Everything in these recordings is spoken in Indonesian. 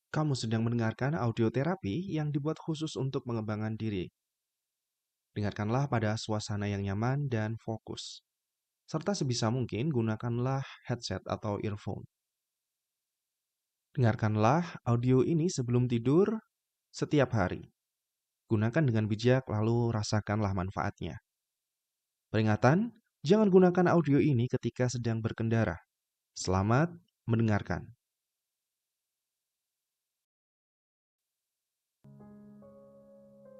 Kamu sedang mendengarkan audioterapi yang dibuat khusus untuk pengembangan diri. Dengarkanlah pada suasana yang nyaman dan fokus. Serta sebisa mungkin gunakanlah headset atau earphone. Dengarkanlah audio ini sebelum tidur setiap hari. Gunakan dengan bijak lalu rasakanlah manfaatnya. Peringatan, jangan gunakan audio ini ketika sedang berkendara. Selamat mendengarkan.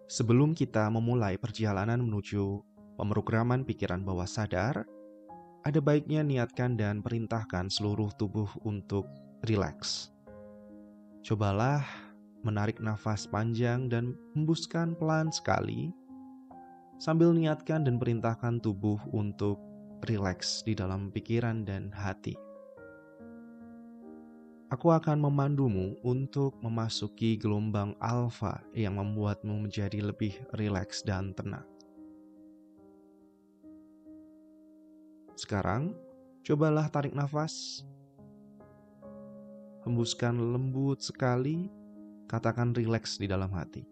Sebelum kita memulai perjalanan menuju pemrograman pikiran bawah sadar, ada baiknya niatkan dan perintahkan seluruh tubuh untuk rileks. Cobalah menarik nafas panjang dan hembuskan pelan sekali, sambil niatkan dan perintahkan tubuh untuk rileks di dalam pikiran dan hati. Aku akan memandumu untuk memasuki gelombang alfa yang membuatmu menjadi lebih rileks dan tenang. Sekarang, cobalah tarik nafas. Hembuskan lembut sekali, katakan rileks di dalam hati.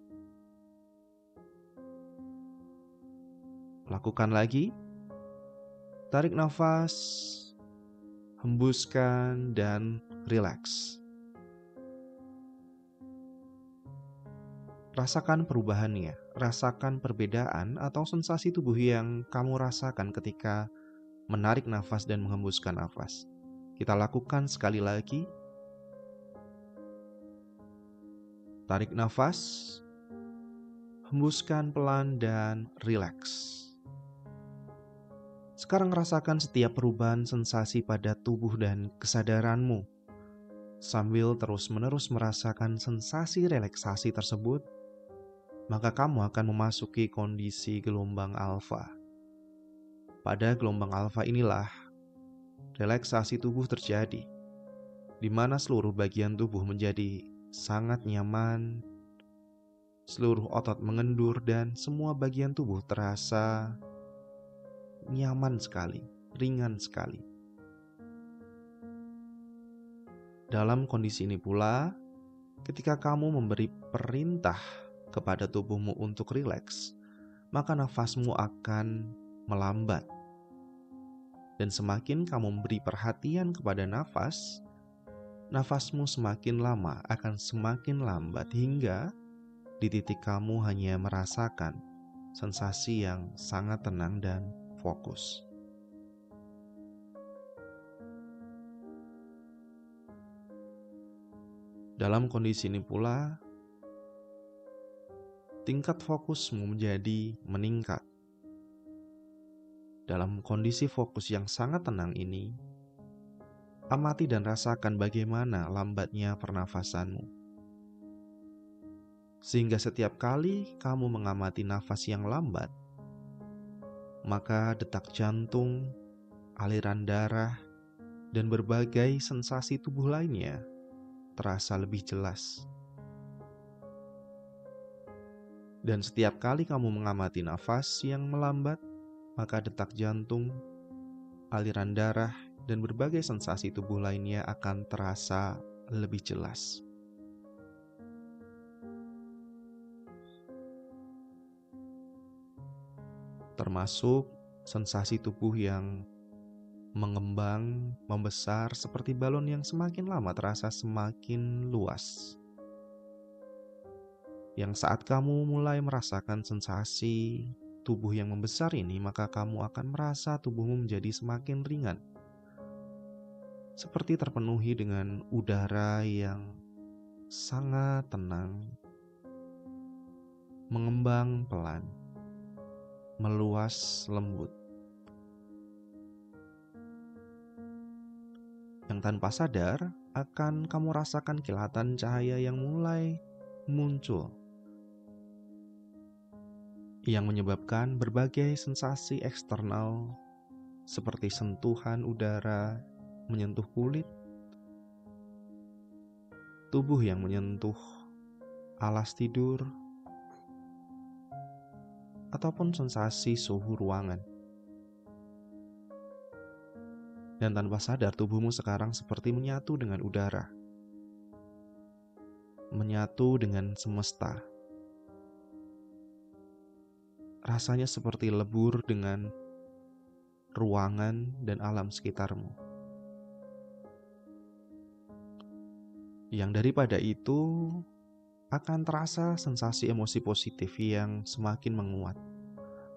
Lakukan lagi. Tarik nafas, hembuskan, dan rileks. Rasakan perubahannya, rasakan perbedaan atau sensasi tubuh yang kamu rasakan ketika menarik nafas dan menghembuskan nafas. Kita lakukan sekali lagi. Tarik nafas, hembuskan pelan dan rileks. Sekarang rasakan setiap perubahan sensasi pada tubuh dan kesadaranmu. Sambil terus-menerus merasakan sensasi relaksasi tersebut, maka kamu akan memasuki kondisi gelombang alfa. Pada gelombang alfa inilah relaksasi tubuh terjadi, di mana seluruh bagian tubuh menjadi sangat nyaman, seluruh otot mengendur dan semua bagian tubuh terasa nyaman sekali, ringan sekali. Dalam kondisi ini pula, ketika kamu memberi perintah kepada tubuhmu untuk rileks, maka nafasmu akan melambat. Dan semakin kamu memberi perhatian kepada nafas, nafasmu semakin lama akan semakin lambat hingga di titik kamu hanya merasakan sensasi yang sangat tenang dan fokus. Dalam kondisi ini pula, tingkat fokusmu menjadi meningkat. Dalam kondisi fokus yang sangat tenang ini, amati dan rasakan bagaimana lambatnya pernafasanmu. Sehingga setiap kali kamu mengamati nafas yang lambat, maka detak jantung, aliran darah, dan berbagai sensasi tubuh lainnya terasa lebih jelas. Dan setiap kali kamu mengamati nafas yang melambat, maka detak jantung, aliran darah, dan berbagai sensasi tubuh lainnya akan terasa lebih jelas. Termasuk sensasi tubuh yang mengembang, membesar seperti balon yang semakin lama terasa semakin luas. Yang saat kamu mulai merasakan sensasi tubuh yang membesar ini, maka kamu akan merasa tubuhmu menjadi semakin ringan. Seperti terpenuhi dengan udara yang sangat tenang, mengembang pelan, meluas lembut. Yang tanpa sadar akan kamu rasakan kilatan cahaya yang mulai muncul, yang menyebabkan berbagai sensasi eksternal seperti sentuhan udara menyentuh kulit, tubuh yang menyentuh alas tidur, ataupun sensasi suhu ruangan. Dan tanpa sadar tubuhmu sekarang seperti menyatu dengan udara. menyatu dengan semesta. Rasanya seperti lebur dengan ruangan dan alam sekitarmu. Yang daripada itu akan terasa sensasi emosi positif yang semakin menguat,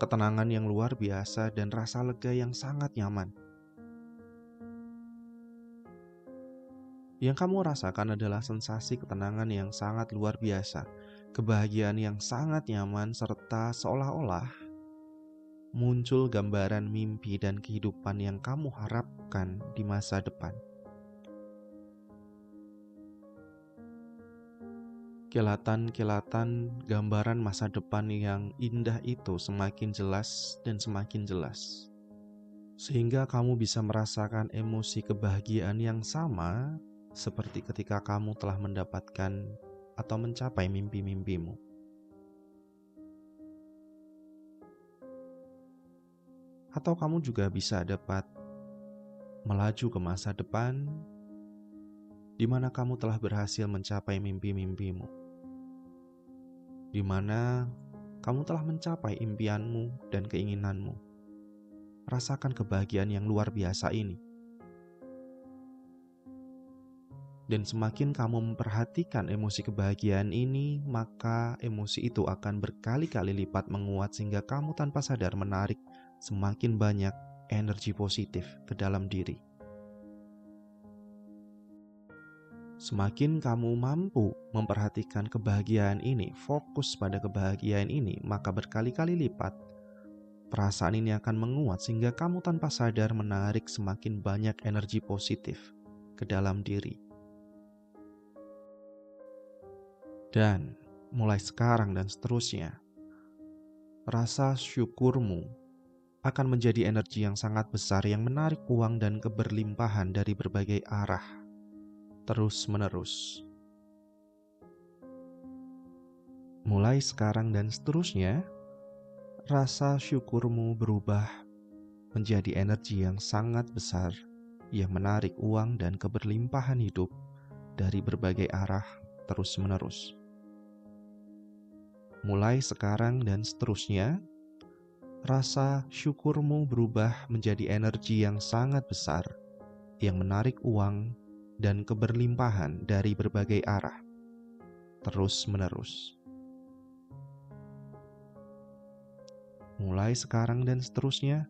ketenangan yang luar biasa dan rasa lega yang sangat nyaman. Yang kamu rasakan adalah sensasi ketenangan yang sangat luar biasa, kebahagiaan yang sangat nyaman, serta seolah-olah muncul gambaran mimpi dan kehidupan yang kamu harapkan di masa depan. Kilatan-kilatan gambaran masa depan yang indah itu semakin jelas dan semakin jelas, sehingga kamu bisa merasakan emosi kebahagiaan yang sama seperti ketika kamu telah mendapatkan atau mencapai mimpi-mimpimu. Atau kamu juga bisa dapat melaju ke masa depan di mana kamu telah berhasil mencapai mimpi-mimpimu, di mana kamu telah mencapai impianmu dan keinginanmu. Rasakan kebahagiaan yang luar biasa ini. Dan semakin kamu memperhatikan emosi kebahagiaan ini, maka emosi itu akan berkali-kali lipat menguat sehingga kamu tanpa sadar menarik semakin banyak energi positif ke dalam diri. Semakin kamu mampu memperhatikan kebahagiaan ini, fokus pada kebahagiaan ini, maka berkali-kali lipat perasaan ini akan menguat sehingga kamu tanpa sadar menarik semakin banyak energi positif ke dalam diri. Dan mulai sekarang dan seterusnya, rasa syukurmu akan menjadi energi yang sangat besar yang menarik uang dan keberlimpahan dari berbagai arah, terus-menerus. Mulai sekarang dan seterusnya, rasa syukurmu berubah menjadi energi yang sangat besar yang menarik uang dan keberlimpahan hidup dari berbagai arah, terus-menerus. Mulai sekarang dan seterusnya, rasa syukurmu berubah menjadi energi yang sangat besar yang menarik uang dan keberlimpahan dari berbagai arah, terus-menerus. Mulai sekarang dan seterusnya,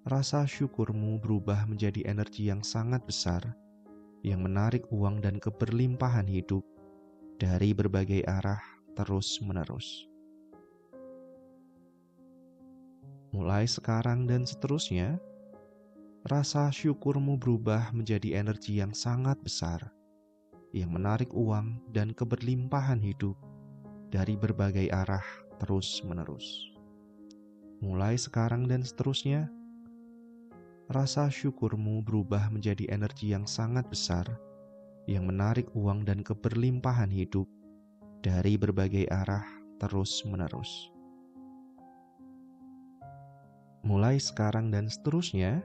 rasa syukurmu berubah menjadi energi yang sangat besar yang menarik uang dan keberlimpahan hidup dari berbagai arah, terus-menerus. Mulai sekarang dan seterusnya, rasa syukurmu berubah menjadi energi yang sangat besar yang menarik uang dan keberlimpahan hidup dari berbagai arah, terus-menerus. Mulai sekarang dan seterusnya, rasa syukurmu berubah menjadi energi yang sangat besar yang menarik uang dan keberlimpahan hidup dari berbagai arah, terus-menerus. Mulai sekarang dan seterusnya,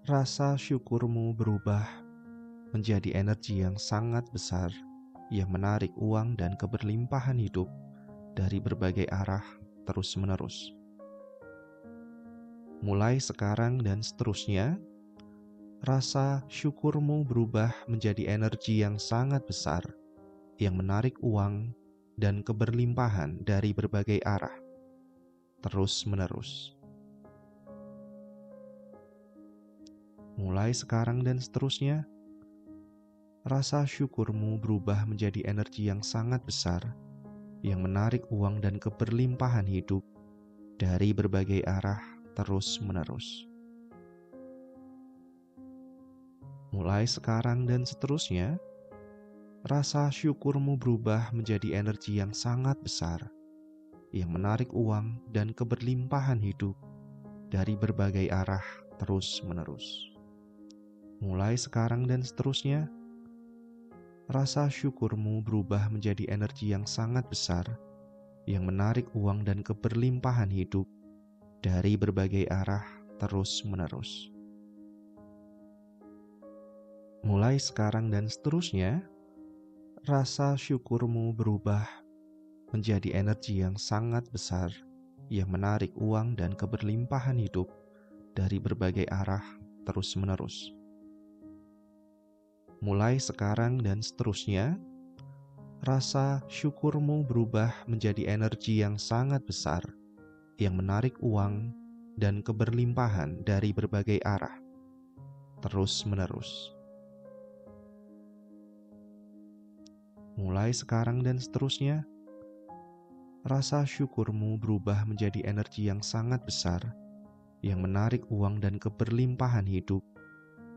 rasa syukurmu berubah menjadi energi yang sangat besar yang menarik uang dan keberlimpahan hidup dari berbagai arah, terus-menerus. Mulai sekarang dan seterusnya, rasa syukurmu berubah menjadi energi yang sangat besar yang menarik uang dan keberlimpahan dari berbagai arah, terus-menerus. Mulai sekarang dan seterusnya, rasa syukurmu berubah menjadi energi yang sangat besar yang menarik uang dan keberlimpahan hidup dari berbagai arah, terus-menerus. Mulai sekarang dan seterusnya, rasa syukurmu berubah menjadi energi yang sangat besar yang menarik uang dan keberlimpahan hidup dari berbagai arah, terus-menerus. Mulai sekarang dan seterusnya, rasa syukurmu berubah menjadi energi yang sangat besar yang menarik uang dan keberlimpahan hidup dari berbagai arah, terus-menerus. Mulai sekarang dan seterusnya, rasa syukurmu berubah menjadi energi yang sangat besar yang menarik uang dan keberlimpahan hidup dari berbagai arah terus-menerus. Mulai sekarang dan seterusnya, rasa syukurmu berubah menjadi energi yang sangat besar yang menarik uang dan keberlimpahan dari berbagai arah terus-menerus. Mulai sekarang dan seterusnya, rasa syukurmu berubah menjadi energi yang sangat besar yang menarik uang dan keberlimpahan hidup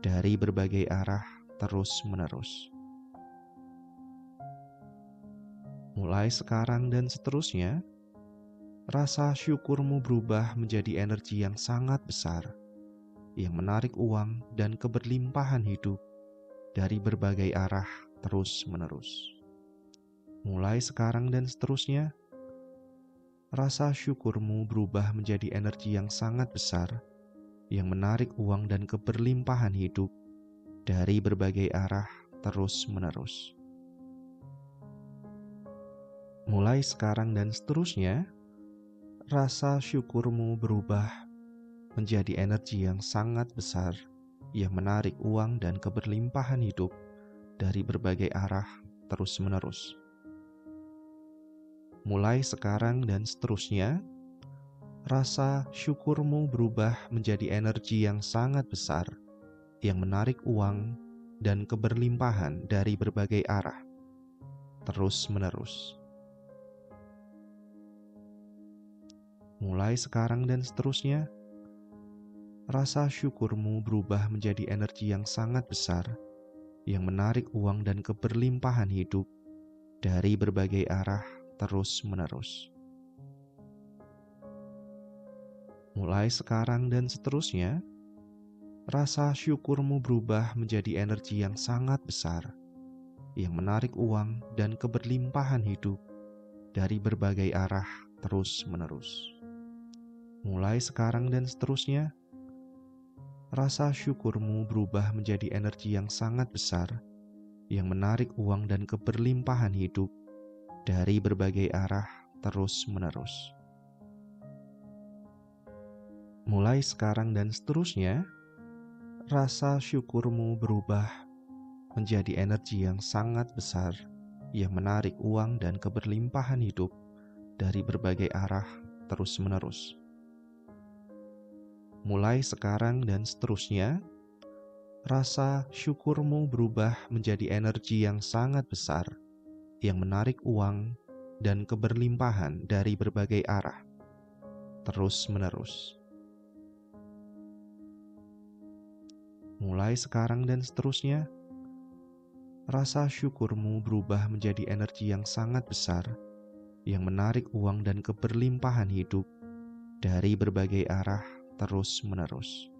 dari berbagai arah terus-menerus. Mulai sekarang dan seterusnya, rasa syukurmu berubah menjadi energi yang sangat besar yang menarik uang dan keberlimpahan hidup dari berbagai arah terus-menerus. Mulai sekarang dan seterusnya, rasa syukurmu berubah menjadi energi yang sangat besar yang menarik uang dan keberlimpahan hidup dari berbagai arah terus-menerus. Mulai sekarang dan seterusnya, rasa syukurmu berubah menjadi energi yang sangat besar yang menarik uang dan keberlimpahan hidup dari berbagai arah terus-menerus. Mulai sekarang dan seterusnya, rasa syukurmu berubah menjadi energi yang sangat besar yang menarik uang dan keberlimpahan dari berbagai arah terus-menerus. Mulai sekarang dan seterusnya, rasa syukurmu berubah menjadi energi yang sangat besar yang menarik uang dan keberlimpahan hidup dari berbagai arah terus-menerus. Mulai sekarang dan seterusnya, rasa syukurmu berubah menjadi energi yang sangat besar yang menarik uang dan keberlimpahan hidup dari berbagai arah terus-menerus. Mulai sekarang dan seterusnya, rasa syukurmu berubah menjadi energi yang sangat besar yang menarik uang dan keberlimpahan hidup dari berbagai arah terus-menerus. Mulai sekarang dan seterusnya, rasa syukurmu berubah menjadi energi yang sangat besar yang menarik uang dan keberlimpahan hidup dari berbagai arah terus-menerus. Mulai sekarang dan seterusnya, rasa syukurmu berubah menjadi energi yang sangat besar yang menarik uang dan keberlimpahan dari berbagai arah terus-menerus. Mulai sekarang dan seterusnya, rasa syukurmu berubah menjadi energi yang sangat besar yang menarik uang dan keberlimpahan hidup dari berbagai arah terus-menerus.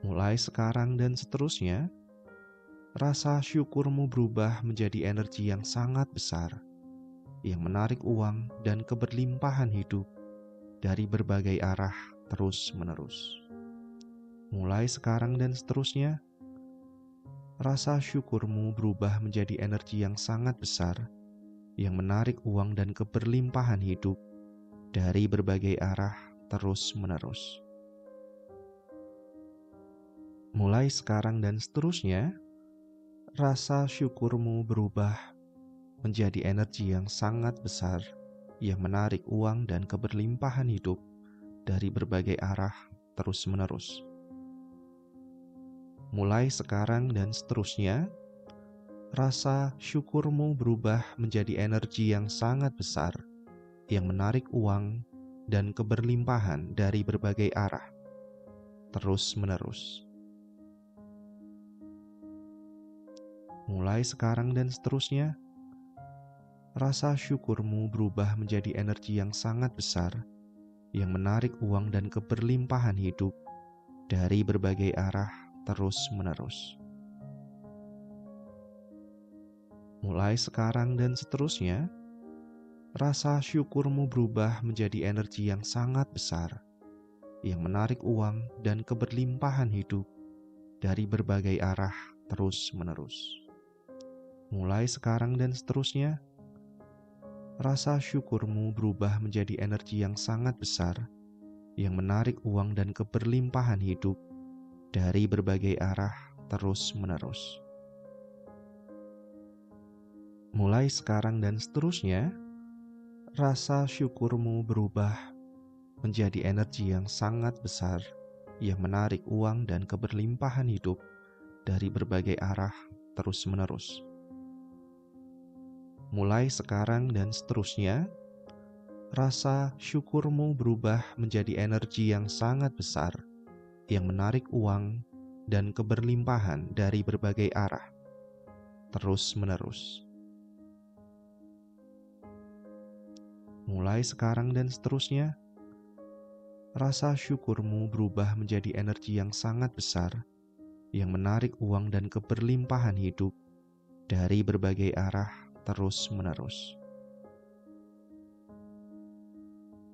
Mulai sekarang dan seterusnya, rasa syukurmu berubah menjadi energi yang sangat besar yang menarik uang dan keberlimpahan hidup dari berbagai arah terus-menerus. Mulai sekarang dan seterusnya, rasa syukurmu berubah menjadi energi yang sangat besar yang menarik uang dan keberlimpahan hidup dari berbagai arah terus-menerus. Mulai sekarang dan seterusnya, rasa syukurmu berubah menjadi energi yang sangat besar yang menarik uang dan keberlimpahan hidup dari berbagai arah terus-menerus. Mulai sekarang dan seterusnya, rasa syukurmu berubah menjadi energi yang sangat besar yang menarik uang dan keberlimpahan dari berbagai arah terus-menerus. Mulai sekarang dan seterusnya, rasa syukurmu berubah menjadi energi yang sangat besar yang menarik uang dan keberlimpahan hidup dari berbagai arah terus-menerus. Mulai sekarang dan seterusnya, rasa syukurmu berubah menjadi energi yang sangat besar yang menarik uang dan keberlimpahan hidup dari berbagai arah terus-menerus. Mulai sekarang dan seterusnya, rasa syukurmu berubah menjadi energi yang sangat besar yang menarik uang dan keberlimpahan hidup dari berbagai arah terus-menerus. Mulai sekarang dan seterusnya, rasa syukurmu berubah menjadi energi yang sangat besar yang menarik uang dan keberlimpahan hidup dari berbagai arah terus-menerus. Mulai sekarang dan seterusnya, rasa syukurmu berubah menjadi energi yang sangat besar yang menarik uang dan keberlimpahan dari berbagai arah terus-menerus. Mulai sekarang dan seterusnya, rasa syukurmu berubah menjadi energi yang sangat besar yang menarik uang dan keberlimpahan hidup dari berbagai arah terus-menerus.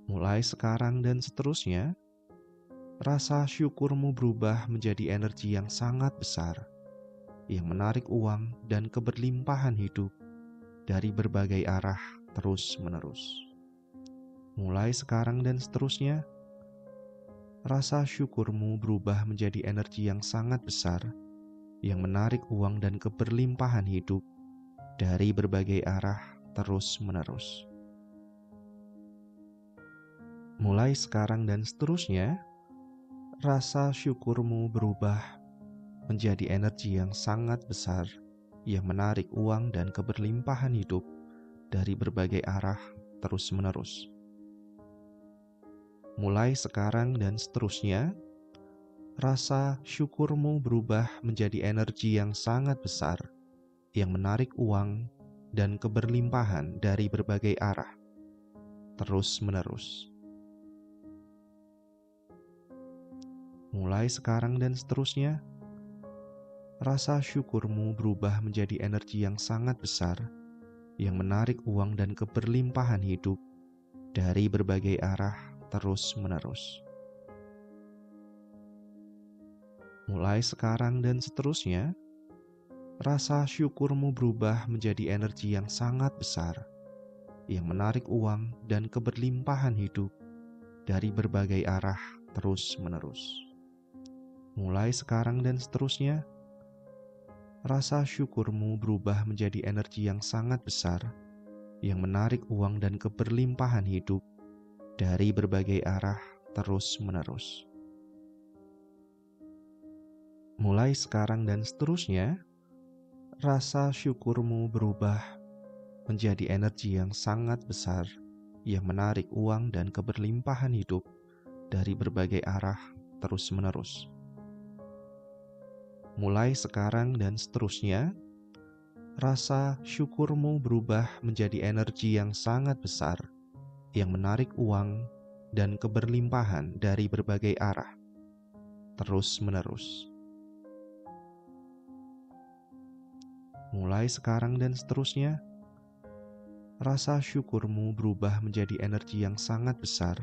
Mulai sekarang dan seterusnya, rasa syukurmu berubah menjadi energi yang sangat besar yang menarik uang dan keberlimpahan hidup dari berbagai arah terus-menerus. Mulai sekarang dan seterusnya, rasa syukurmu berubah menjadi energi yang sangat besar yang menarik uang dan keberlimpahan hidup dari berbagai arah terus-menerus. Mulai sekarang dan seterusnya, rasa syukurmu berubah menjadi energi yang sangat besar yang menarik uang dan keberlimpahan hidup dari berbagai arah terus-menerus. Mulai sekarang dan seterusnya, rasa syukurmu berubah menjadi energi yang sangat besar yang menarik uang dan keberlimpahan dari berbagai arah terus-menerus. Mulai sekarang dan seterusnya, rasa syukurmu berubah menjadi energi yang sangat besar yang menarik uang dan keberlimpahan hidup dari berbagai arah terus-menerus. Mulai sekarang dan seterusnya, rasa syukurmu berubah menjadi energi yang sangat besar yang menarik uang dan keberlimpahan hidup dari berbagai arah terus-menerus. Mulai sekarang dan seterusnya, rasa syukurmu berubah menjadi energi yang sangat besar yang menarik uang dan keberlimpahan hidup dari berbagai arah terus-menerus. Mulai sekarang dan seterusnya, rasa syukurmu berubah menjadi energi yang sangat besar yang menarik uang dan keberlimpahan hidup dari berbagai arah terus-menerus. Mulai sekarang dan seterusnya, rasa syukurmu berubah menjadi energi yang sangat besar yang menarik uang dan keberlimpahan dari berbagai arah terus-menerus. Mulai sekarang dan seterusnya, rasa syukurmu berubah menjadi energi yang sangat besar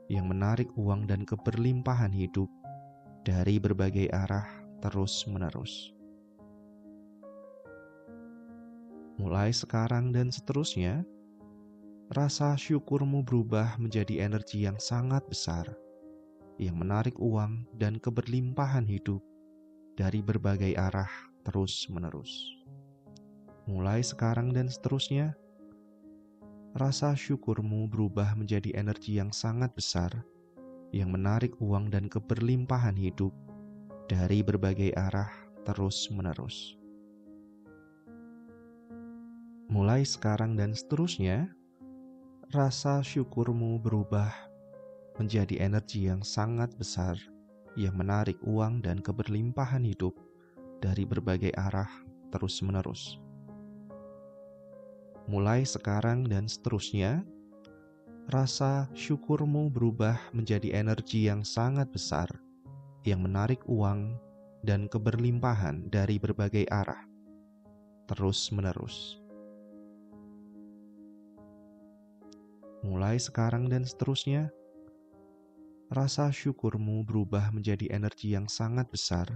yang menarik uang dan keberlimpahan hidup dari berbagai arah terus-menerus. Mulai sekarang dan seterusnya, rasa syukurmu berubah menjadi energi yang sangat besar yang menarik uang dan keberlimpahan hidup dari berbagai arah terus-menerus. Mulai sekarang dan seterusnya, rasa syukurmu berubah menjadi energi yang sangat besar yang menarik uang dan keberlimpahan hidup dari berbagai arah terus-menerus. Mulai sekarang dan seterusnya, rasa syukurmu berubah menjadi energi yang sangat besar yang menarik uang dan keberlimpahan hidup dari berbagai arah terus-menerus. Mulai sekarang dan seterusnya, rasa syukurmu berubah menjadi energi yang sangat besar yang menarik uang dan keberlimpahan dari berbagai arah terus-menerus. Mulai sekarang dan seterusnya, rasa syukurmu berubah menjadi energi yang sangat besar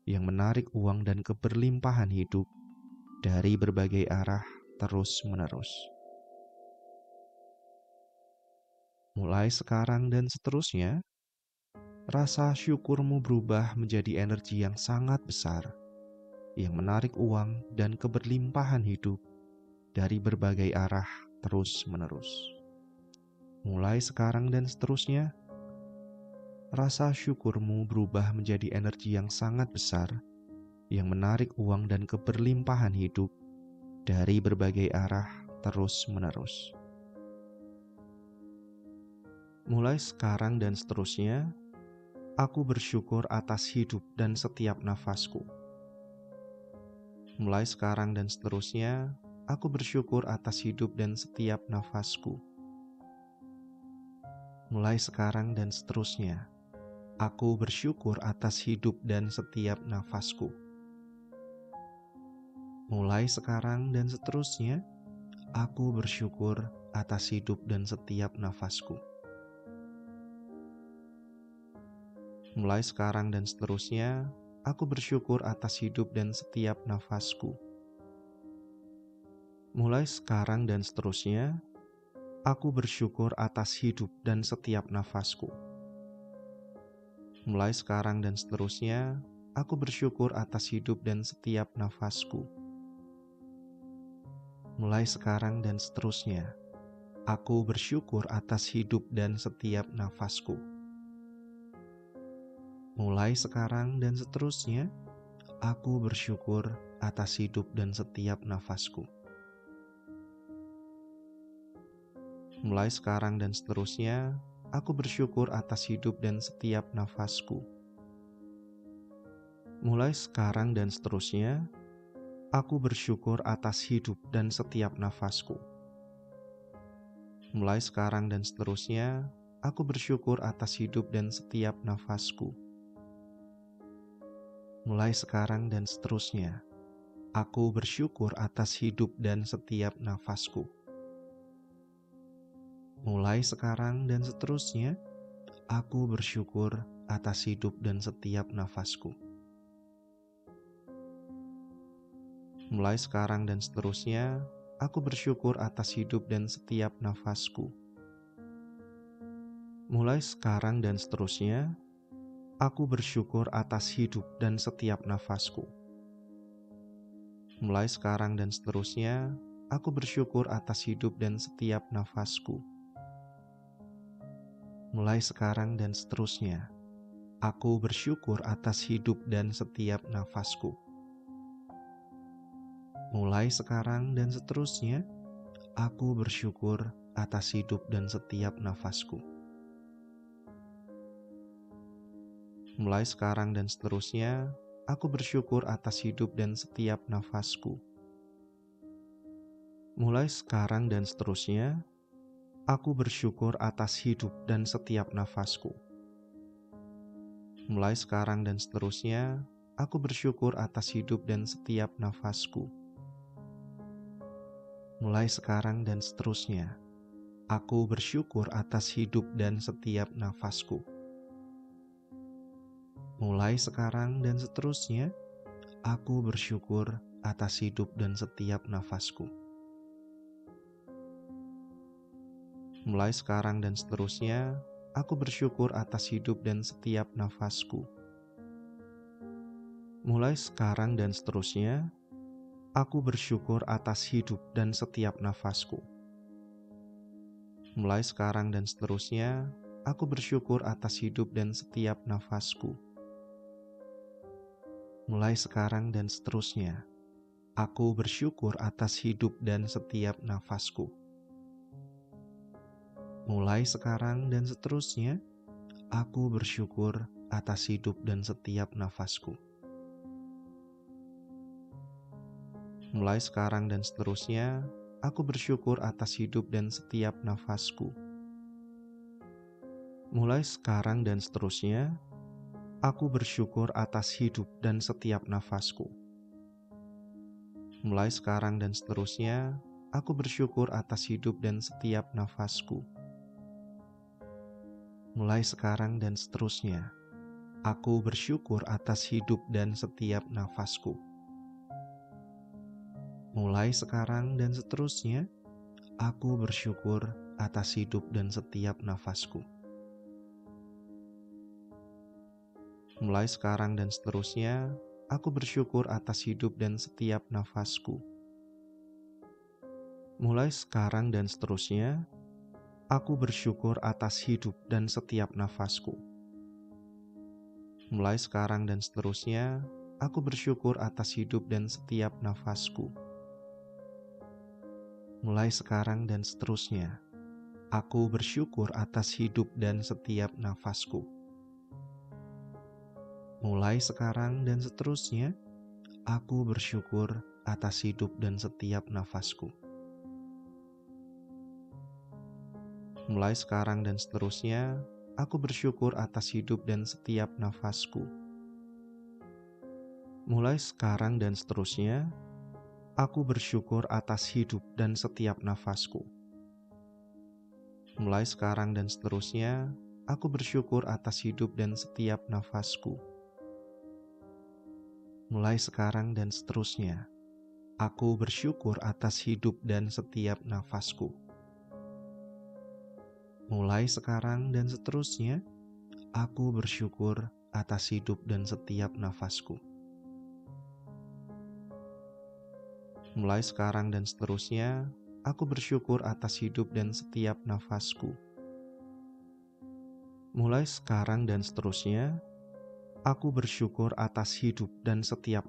yang menarik uang dan keberlimpahan hidup dari berbagai arah terus-menerus. Mulai sekarang dan seterusnya, rasa syukurmu berubah menjadi energi yang sangat besar, yang menarik uang dan keberlimpahan hidup dari berbagai arah terus-menerus. Mulai sekarang dan seterusnya, rasa syukurmu berubah menjadi energi yang sangat besar, yang menarik uang dan keberlimpahan hidup dari berbagai arah terus-menerus. Mulai sekarang dan seterusnya, aku bersyukur atas hidup dan setiap nafasku. Mulai sekarang dan seterusnya, aku bersyukur atas hidup dan setiap nafasku. Mulai sekarang dan seterusnya, aku bersyukur atas hidup dan setiap nafasku. Mulai sekarang dan seterusnya, aku bersyukur atas hidup dan setiap nafasku. Mulai sekarang dan seterusnya, aku bersyukur atas hidup dan setiap nafasku. Mulai sekarang dan seterusnya, aku bersyukur atas hidup dan setiap nafasku. Mulai sekarang dan seterusnya, aku bersyukur atas hidup dan setiap nafasku. Mulai sekarang dan seterusnya, aku bersyukur atas hidup dan setiap nafasku. Mulai sekarang dan seterusnya, aku bersyukur atas hidup dan setiap nafasku. Mulai sekarang dan seterusnya, aku bersyukur atas hidup dan setiap nafasku. Mulai sekarang dan seterusnya, aku bersyukur atas hidup dan setiap nafasku. Mulai sekarang dan seterusnya, aku bersyukur atas hidup dan setiap nafasku. Mulai sekarang dan seterusnya, aku bersyukur atas hidup dan setiap nafasku. Mulai sekarang dan seterusnya, aku bersyukur atas hidup dan setiap nafasku. Mulai sekarang dan seterusnya, aku bersyukur atas hidup dan setiap nafasku. Mulai sekarang dan seterusnya, aku bersyukur atas hidup dan setiap nafasku. Mulai sekarang dan seterusnya, aku bersyukur atas hidup dan setiap nafasku. Mulai sekarang dan seterusnya, aku bersyukur atas hidup dan setiap nafasku. Mulai sekarang dan seterusnya, aku bersyukur atas hidup dan setiap nafasku. Mulai sekarang dan seterusnya, aku bersyukur atas hidup dan setiap nafasku. Mulai sekarang dan seterusnya, aku bersyukur atas hidup dan setiap nafasku. Mulai sekarang dan seterusnya, aku bersyukur atas hidup dan setiap nafasku. Mulai sekarang dan seterusnya, aku bersyukur atas hidup dan setiap nafasku. Mulai sekarang dan seterusnya, aku bersyukur atas hidup dan setiap nafasku. Mulai sekarang dan seterusnya, aku bersyukur atas hidup dan setiap nafasku. Mulai sekarang dan seterusnya, aku bersyukur atas hidup dan setiap nafasku. Mulai sekarang dan seterusnya, aku bersyukur atas hidup dan setiap nafasku. Mulai sekarang dan seterusnya, aku bersyukur atas hidup dan setiap nafasku. Mulai sekarang dan seterusnya, aku bersyukur atas hidup dan setiap nafasku. Mulai sekarang dan seterusnya, aku bersyukur atas hidup dan setiap nafasku. Mulai sekarang dan seterusnya, aku bersyukur atas hidup dan setiap nafasku. Mulai sekarang dan seterusnya, aku bersyukur atas hidup dan setiap nafasku. Mulai sekarang dan seterusnya, Aku bersyukur atas hidup dan setiap nafasku. Mulai sekarang dan seterusnya, aku bersyukur atas hidup dan setiap nafasku. Mulai sekarang dan seterusnya, aku bersyukur atas hidup dan setiap nafasku. Mulai sekarang dan seterusnya, aku bersyukur atas hidup dan setiap nafasku. Mulai sekarang dan seterusnya, aku bersyukur atas hidup dan setiap nafasku. Mulai sekarang dan seterusnya, aku bersyukur atas hidup dan setiap nafasku. Mulai sekarang dan seterusnya, aku bersyukur atas hidup dan setiap nafasku. Mulai sekarang dan seterusnya, aku bersyukur atas hidup dan setiap nafasku. Mulai sekarang dan seterusnya, aku bersyukur atas hidup dan setiap nafasku. Mulai sekarang dan seterusnya, aku bersyukur atas hidup dan setiap nafasku. Mulai sekarang dan seterusnya, aku bersyukur atas hidup dan setiap nafasku. Mulai sekarang dan seterusnya, aku bersyukur atas hidup dan setiap nafasku. Mulai sekarang dan seterusnya, aku bersyukur atas hidup dan setiap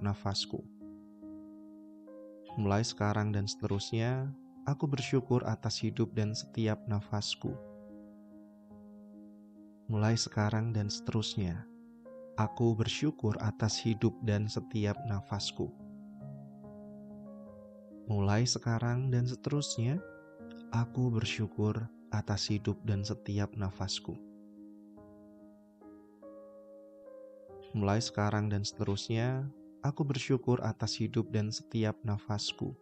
nafasku. Mulai sekarang dan seterusnya, aku bersyukur atas hidup dan setiap nafasku. Mulai sekarang dan seterusnya, aku bersyukur atas hidup dan setiap nafasku. Mulai sekarang dan seterusnya, aku bersyukur atas hidup dan setiap nafasku. Mulai sekarang dan seterusnya, aku bersyukur atas hidup dan setiap nafasku. Mulai sekarang dan seterusnya, aku bersyukur atas hidup dan setiap nafasku.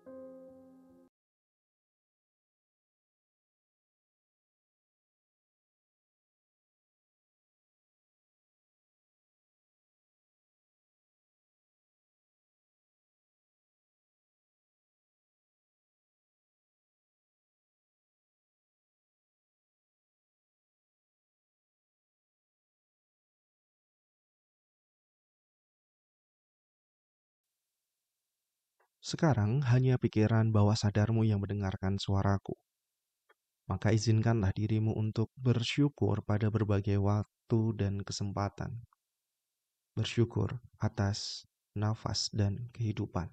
Sekarang hanya pikiran bawah sadarmu yang mendengarkan suaraku. Maka izinkanlah dirimu untuk bersyukur pada berbagai waktu dan kesempatan. Bersyukur atas nafas dan kehidupan.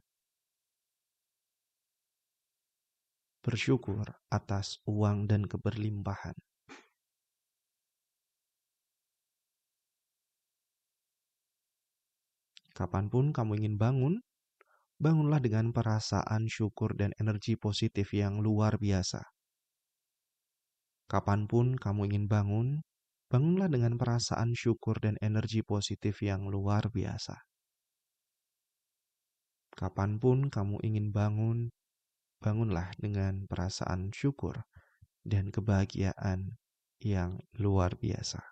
Bersyukur atas uang dan keberlimpahan. Kapanpun kamu ingin bangun, bangunlah dengan perasaan syukur dan energi positif yang luar biasa. Kapanpun kamu ingin bangun, bangunlah dengan perasaan syukur dan energi positif yang luar biasa. Kapanpun kamu ingin bangun, bangunlah dengan perasaan syukur dan kebahagiaan yang luar biasa.